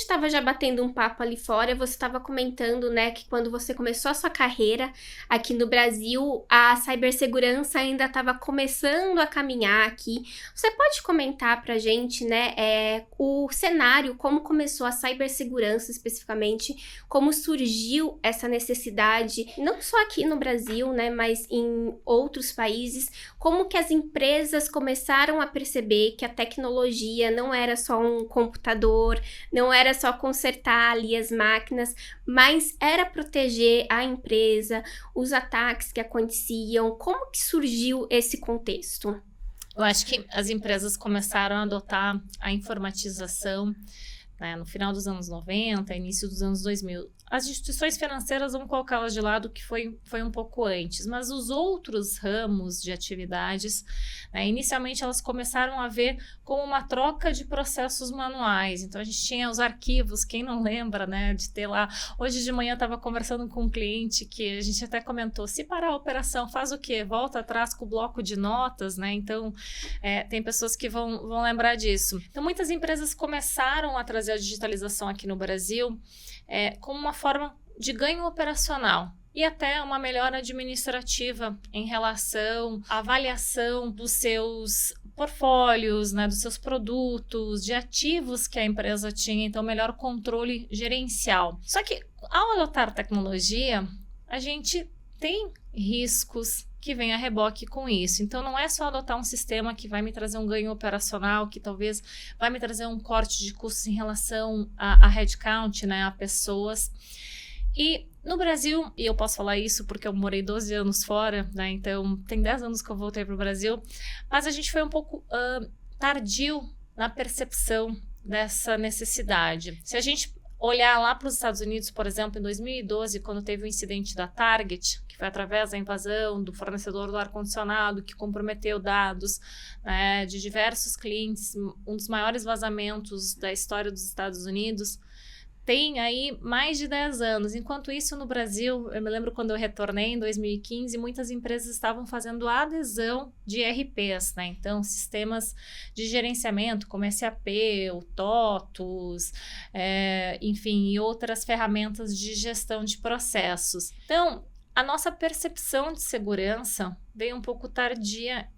estava já batendo um papo ali fora, você estava comentando, né, que quando você começou a sua carreira aqui no Brasil, a cibersegurança ainda estava começando a caminhar aqui. Você pode comentar pra gente, né, o cenário, como começou a cibersegurança especificamente, como surgiu essa necessidade, não só aqui no Brasil, né, mas em outros países, como que as empresas começaram a perceber que a tecnologia não era só um computador, não era só consertar ali as máquinas, mas era proteger a empresa, os ataques que aconteciam. Como que surgiu esse contexto? Eu acho que as empresas começaram a adotar a informatização, né, no final dos anos 90, início dos anos 2000. As instituições financeiras, vamos colocá-las de lado, que foi um pouco antes, mas os outros ramos de atividades, né, inicialmente elas começaram a ver como uma troca de processos manuais. Então a gente tinha os arquivos, quem não lembra, né, de ter lá. Hoje de manhã eu estava conversando com um cliente que a gente até comentou, se parar a operação, faz o quê? Volta atrás com o bloco de notas, né? Então tem pessoas que vão lembrar disso. Então muitas empresas começaram a trazer a digitalização aqui no Brasil como uma forma de ganho operacional e até uma melhora administrativa em relação à avaliação dos seus portfólios, né, dos seus produtos, de ativos que a empresa tinha, então melhor controle gerencial. Só que ao adotar tecnologia, a gente tem riscos que vem a reboque com isso. Então, não é só adotar um sistema que vai me trazer um ganho operacional, que talvez vai me trazer um corte de custos em relação a headcount, né, a pessoas. E no Brasil, e eu posso falar isso porque eu morei 12 anos fora, né, então tem 10 anos que eu voltei para o Brasil, mas a gente foi um pouco tardio na percepção dessa necessidade. Se a gente olhar lá para os Estados Unidos, por exemplo, em 2012, quando teve o incidente da Target, que foi através da invasão do fornecedor do ar-condicionado, que comprometeu dados, né, de diversos clientes, um dos maiores vazamentos da história dos Estados Unidos, tem aí mais de 10 anos. Enquanto isso, no Brasil, eu me lembro quando eu retornei em 2015, muitas empresas estavam fazendo a adesão de ERPs, né? Então, sistemas de gerenciamento, como SAP, o TOTUS, enfim, e outras ferramentas de gestão de processos. Então, a nossa percepção de segurança veio um pouco tardia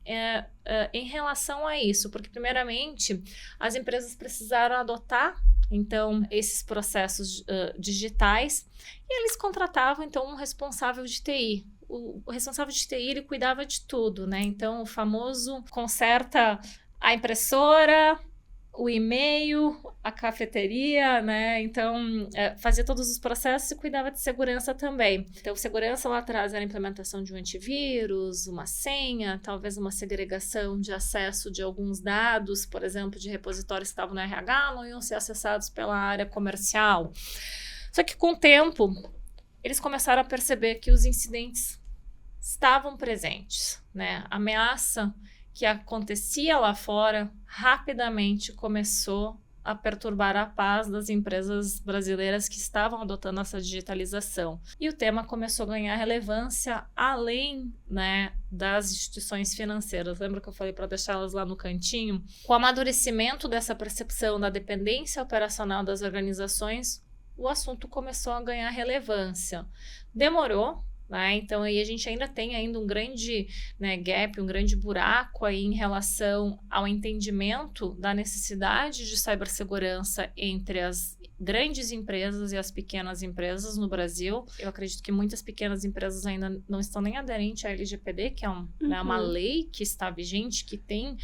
em relação a isso, porque, primeiramente, as empresas precisaram adotar então esses processos digitais, e eles contratavam então um responsável de TI. O responsável de TI, ele cuidava de tudo, né? Então o famoso conserta a impressora, o e-mail, a cafeteria, né? Então, fazia todos os processos e cuidava de segurança também. Então, segurança lá atrás era a implementação de um antivírus, uma senha, talvez uma segregação de acesso de alguns dados, por exemplo, de repositórios que estavam no RH, não iam ser acessados pela área comercial. Só que com o tempo, eles começaram a perceber que os incidentes estavam presentes, né? A ameaça que acontecia lá fora rapidamente começou a perturbar a paz das empresas brasileiras que estavam adotando essa digitalização. E o tema começou a ganhar relevância além, né, das instituições financeiras. Lembra que eu falei para deixá-las lá no cantinho? Com o amadurecimento dessa percepção da dependência operacional das organizações, o assunto começou a ganhar relevância. Demorou, né? Então aí a gente ainda tem um grande, né, gap, um grande buraco aí em relação ao entendimento da necessidade de cibersegurança entre as grandes empresas e as pequenas empresas no Brasil. Eu acredito que muitas pequenas empresas ainda não estão nem aderentes à LGPD, que é né, uma lei que está vigente, que tem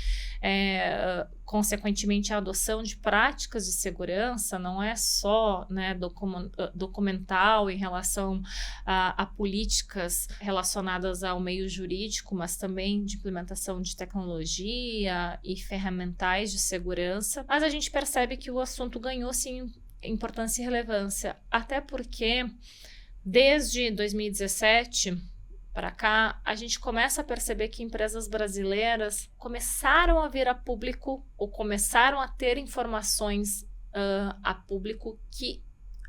consequentemente a adoção de práticas de segurança, não é só, né, documental em relação a políticas relacionadas ao meio jurídico, mas também de implementação de tecnologia e ferramentais de segurança. Mas a gente percebe que o assunto ganhou sim importância e relevância, até porque desde 2017 para cá, a gente começa a perceber que empresas brasileiras começaram a vir a público ou começaram a ter informações a público que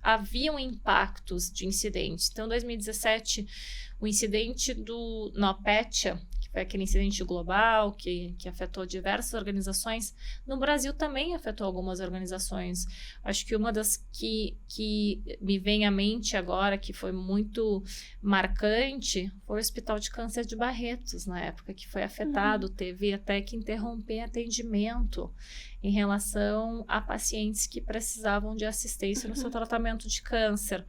haviam impactos de incidentes. Então, em 2017, o incidente do NotPetya, que foi aquele incidente global que afetou diversas organizações. No Brasil também afetou algumas organizações. Acho que uma das que me vem à mente agora, que foi muito marcante, foi o Hospital de Câncer de Barretos, na época que foi afetado. Teve até que interromper atendimento em relação a pacientes que precisavam de assistência no seu tratamento de câncer.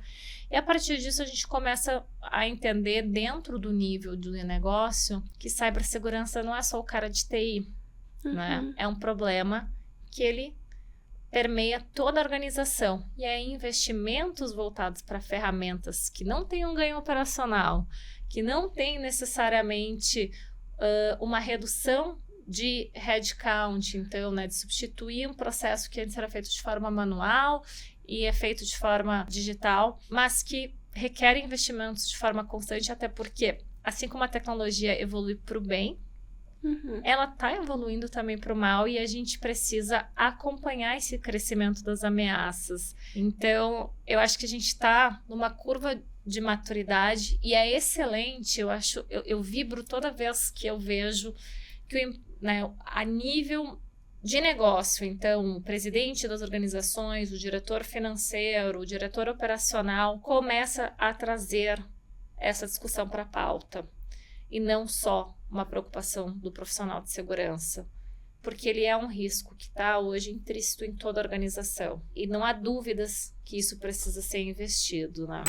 E a partir disso a gente começa a entender dentro do nível do negócio que cibersegurança não é só o cara de TI, né? É um problema que ele permeia toda a organização. E aí investimentos voltados para ferramentas que não têm um ganho operacional, que não tem necessariamente uma redução de headcount, então, né, de substituir um processo que antes era feito de forma manual e é feito de forma digital, mas que requer investimentos de forma constante, até porque, assim como a tecnologia evolui para o bem, ela está evoluindo também para o mal, e a gente precisa acompanhar esse crescimento das ameaças. Então, eu acho que a gente está numa curva de maturidade e é excelente. Eu vibro toda vez que eu vejo que a nível de negócio, então, o presidente das organizações, o diretor financeiro, o diretor operacional começa a trazer essa discussão para a pauta, e não só uma preocupação do profissional de segurança, porque ele é um risco que está hoje intrínseco em toda a organização, e não há dúvidas que isso precisa ser investido, né?